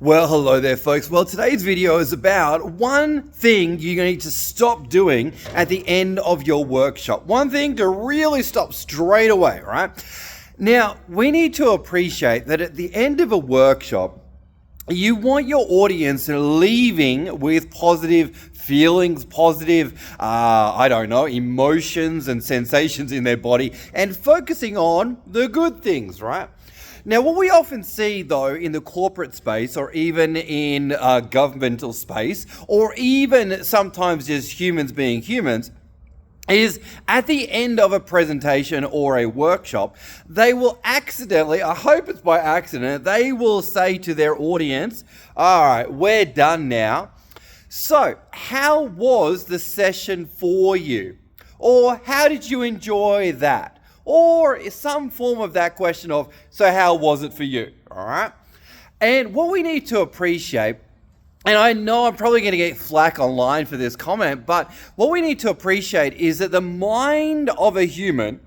Well, hello there, folks. Well, today's video is about one thing you're going to need to stop doing at the end of your workshop. One thing to really stop straight away, right? Now, we need to appreciate that at the end of a workshop, you want your audience leaving with positive feelings, positive, emotions and sensations in their body, and focusing on the good things, right? Now, what we often see, though, in the corporate space, or even in governmental space, or even sometimes just humans being humans, is at the end of a presentation or a workshop, they will accidentally, I hope it's by accident, they will say to their audience, all right, we're done now. So, how was the session for you? Or how did you enjoy that? Or some form of that question of, so how was it for you? All right. And what we need to appreciate, and I know I'm probably going to get flack online for this comment, but what we need to appreciate is that the mind of a human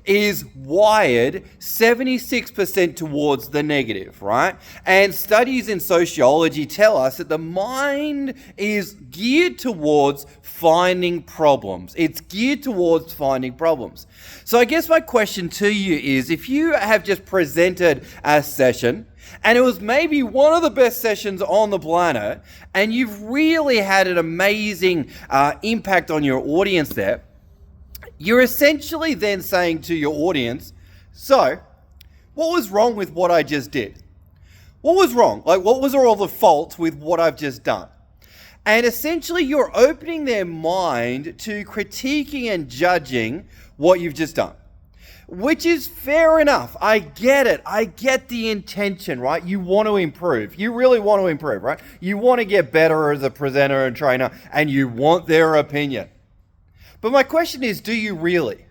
is wired 76% towards the negative, right? And studies in sociology tell us that the mind is geared towards finding problems. It's geared towards finding problems. So I guess my question to you is, if you have just presented a session and it was maybe one of the best sessions on the planet and you've really had an amazing impact on your audience there, you're essentially then saying to your audience, so what was wrong with what I just did? What was wrong? Like, what was all the faults with what I've just done? And essentially you're opening their mind to critiquing and judging what you've just done, which is fair enough. I get it. I get the intention, right? You want to improve. You really want to improve, right? You want to get better as a presenter and trainer, and you want their opinion. But my question is, do you really?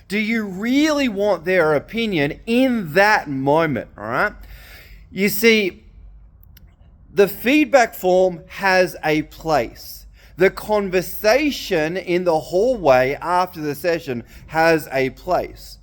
Do you really want their opinion in that moment, all right? You see, the feedback form has a place. The conversation in the hallway after the session has a place.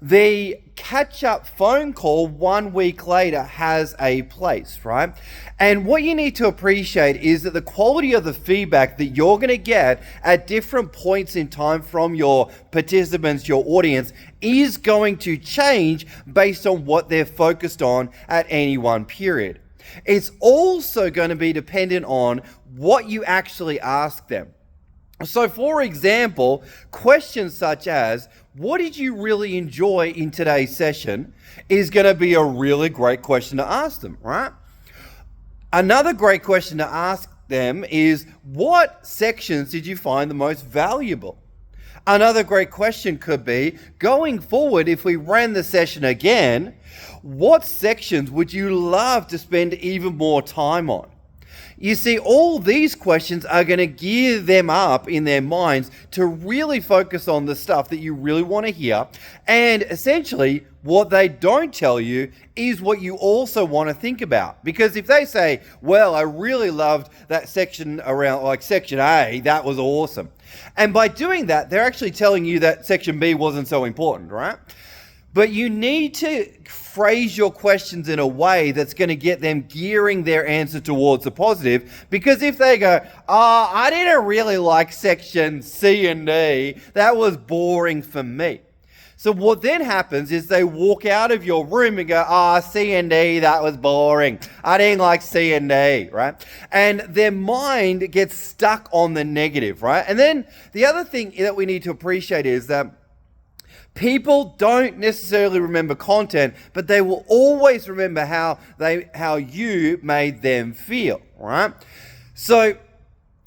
The catch-up phone call 1 week later has a place, right? And what you need to appreciate is that the quality of the feedback that you're going to get at different points in time from your participants, your audience, is going to change based on what they're focused on at any one period. It's also going to be dependent on what you actually ask them. So, for example, questions such as, what did you really enjoy in today's session, is going to be a really great question to ask them, right? Another great question to ask them is, what sections did you find the most valuable? Another great question could be, going forward, if we ran the session again, what sections would you love to spend even more time on? You see, all these questions are going to gear them up in their minds to really focus on the stuff that you really want to hear. And essentially, what they don't tell you is what you also want to think about. Because if they say, well, I really loved that section around, like section A, that was awesome. And by doing that, they're actually telling you that section B wasn't so important, right? But you need to phrase your questions in a way that's going to get them gearing their answer towards the positive. Because if they go, I didn't really like section C and D, that was boring for me. So what then happens is they walk out of your room and go, C and D, that was boring. I didn't like C and D, right? And their mind gets stuck on the negative, right? And then the other thing that we need to appreciate is that people don't necessarily remember content, but they will always remember how you made them feel, right? So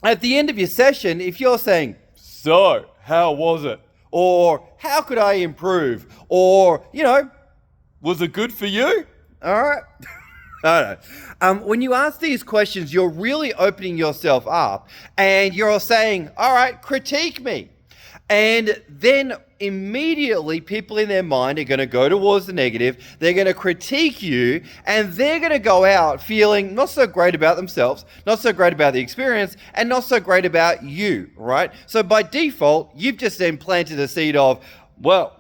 at the end of your session, if you're saying, so how was it? Or how could I improve? Or, was it good for you? All right. I don't know. When you ask these questions, you're really opening yourself up and you're saying, all right, critique me. And then immediately people in their mind are going to go towards the negative. They're going to critique you and they're going to go out feeling not so great about themselves, not so great about the experience, and not so great about you, right? So by default, you've just then planted a seed of, well,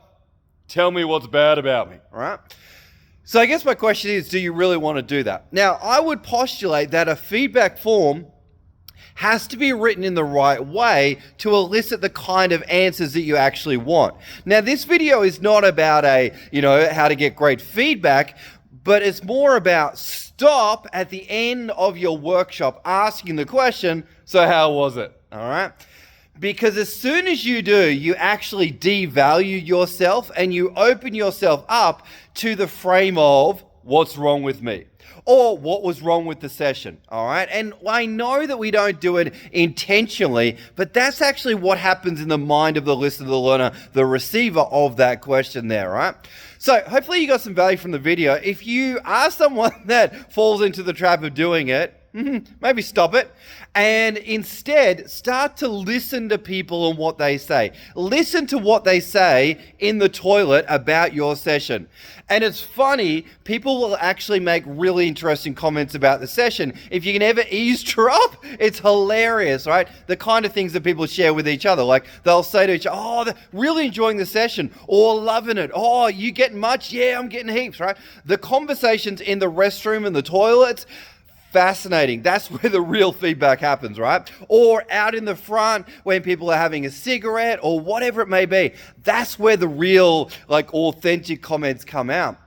tell me what's bad about me, right? So I guess my question is, do you really want to do that? Now, I would postulate that a feedback form has to be written in the right way to elicit the kind of answers that you actually want. Now, this video is not about how to get great feedback, but it's more about stop at the end of your workshop asking the question, so how was it? All right? Because as soon as you do, you actually devalue yourself and you open yourself up to the frame of what's wrong with me or what was wrong with the session. All right. And I know that we don't do it intentionally, but that's actually what happens in the mind of the listener, the learner, the receiver of that question there. Right. So hopefully you got some value from the video. If you are someone that falls into the trap of doing it, maybe stop it and instead start to listen to people and what they say. Listen to what they say in the toilet about your session. And it's funny, people will actually make really interesting comments about the session. If you can ever eavesdrop, it's hilarious, right? The kind of things that people share with each other. Like they'll say to each other, oh, they're really enjoying the session or loving it. Oh, you getting much? Yeah, I'm getting heaps, right? The conversations in the restroom and the toilets, fascinating. That's where the real feedback happens, right? Or out in the front when people are having a cigarette or whatever it may be. That's where the real, authentic comments come out.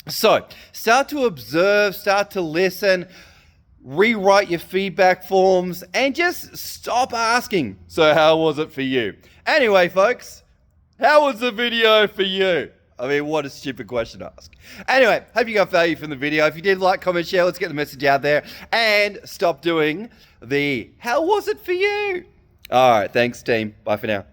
So start to observe, start to listen, rewrite your feedback forms, and just stop asking, so how was it for you? Anyway, folks, how was the video for you? I mean, what a stupid question to ask. Anyway, hope you got value from the video. If you did, like, comment, share. Let's get the message out there. And stop doing the, how was it for you? All right, thanks, team. Bye for now.